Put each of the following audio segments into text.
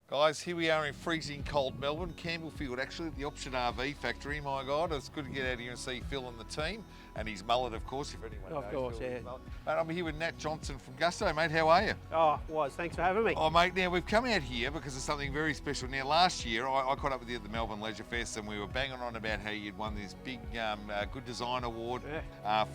Guys, here we are in freezing cold Melbourne, Campbellfield, actually at the Option RV factory. My God, it's good to get out here and see Phil and the team, and his mullet, of course, if anyone knows. Of course, Phil, yeah. Mate, I'm here with Nat Johnson from Gusto, mate. How are you? Oh, thanks for having me. Oh, mate, now we've come out here because of something very special. Now, last year, I caught up with you at the Melbourne Leisure Fest, and we were banging on about how you'd won this big Good Design Award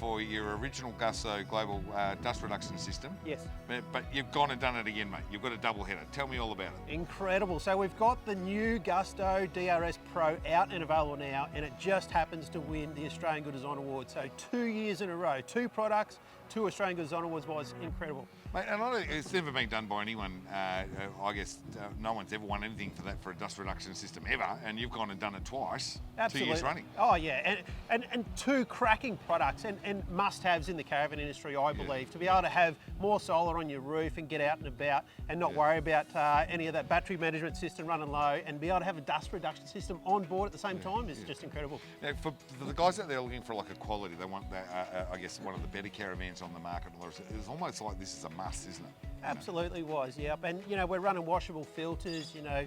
for your original Gusto Global Dust Reduction System. Yes. But you've gone and done it again, mate. You've got a double header. Tell me all about it. Incredible. So we've got the new Gusto DRS Pro out and available now, and it just happens to win the Australian Good Design Award. So 2 years in a row, 2 products, 2 Australian Good Design Awards was incredible. Mate, and it's never been done by anyone. I guess no one's ever won anything for that for a dust reduction system ever, and you've gone and done it twice, Absolutely. 2 years running. Oh yeah, and 2 cracking products and must-haves in the caravan industry, I believe, to be able to have more solar on your roof and get out and about and not worry about any of that battery management system running low, and be able to have a dust reduction system on board at the same time is just incredible. Now, for the guys out there looking for like a quality, they want I guess one of the better caravans on the market. It's almost like this is a must, isn't it? Absolutely was, yep. And you know, we're running washable filters. You know,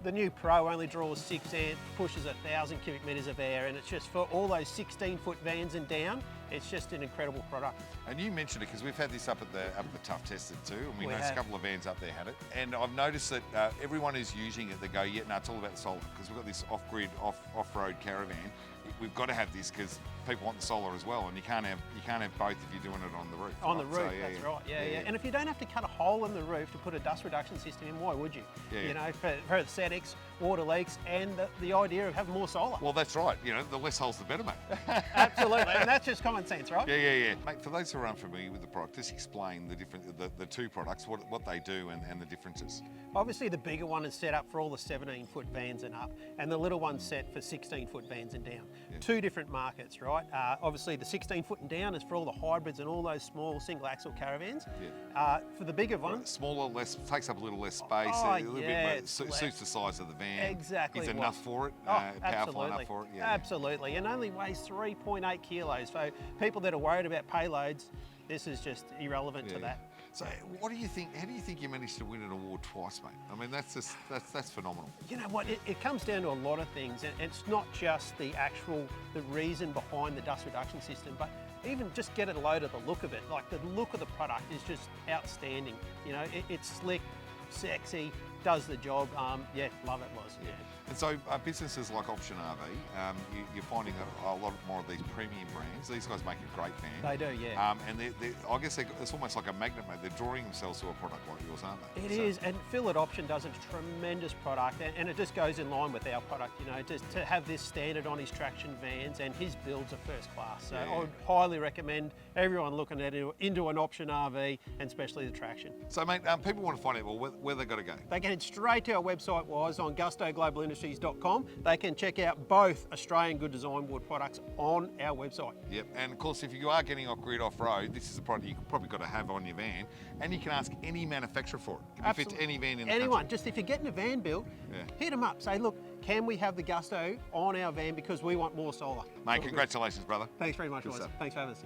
the new Pro only draws 6 amps, pushes 1,000 cubic metres of air, and it's just for all those 16-foot vans and down. It's just an incredible product. And you mentioned it because we've had this up at the Tough Tested too, and we noticed have. a couple of vans up there had it. And I've noticed that everyone who's using it, they go, yeah, no, it's all about the solar, because we've got this off-grid, off-road caravan. We've got to have this because people want the solar as well, and you can't have both if you're doing it on the roof. On the right? roof, So, that's right. Yeah. And if you don't have to cut a hole in the roof to put a dust reduction system in, why would you? You know, for aesthetics, water leaks, and the idea of having more solar. Well, that's right. You know, the less holes, the better, mate. Absolutely, and that's just common sense, right? Yeah. Mate, for those who are unfamiliar with the product, just explain the 2 products, what they do and the differences. Obviously, the bigger one is set up for all the 17-foot vans and up, and the little one's set for 16-foot vans and down. 2 different markets, right? Obviously, the 16-foot and down is for all the hybrids and all those small single-axle caravans. For the bigger one, smaller, takes up a little less space, Oh, a little bit suits the size of the van. Exactly. It's enough for it, powerful absolutely. enough for it. Absolutely, and only weighs 3.8 kilos. So people that are worried about payloads, this is just irrelevant to that. So what do you think? How do you think you managed to win an award twice, mate? I mean, that's phenomenal. You know what? It comes down to a lot of things, and it's not just the reason behind the dust reduction system, but even just get a load of the look of it. Like, the look of the product is just outstanding. You know, it's slick, sexy, does the job. Love it, was. Yeah. And so businesses like Option RV, you're finding a lot more of these premium brands. These guys make a great van. They do, yeah. And I guess it's almost like a magnet, mate. They're drawing themselves to a product like yours, aren't they? It is, and Phil at Option does a tremendous product, and it just goes in line with our product, you know, just to have this standard on his traction vans, and his builds are first class. So I would highly recommend everyone looking into an Option RV, and especially the traction. So, mate, people want to find out where they've got to go. They can head straight to our website, on gustoglobalindustries.com. They can check out both Australian Good Design Award products on our website. Yep, and of course, if you are getting off-grid, off-road, this is a product you've probably got to have on your van, and you can ask any manufacturer for it. It fits any van in the Anyone, country. just if you're getting a van built, hit them up. Say, look, can we have the Gusto on our van because we want more solar? Mate, congratulations, brother. Thanks very much, Good guys. stuff. Thanks for having us.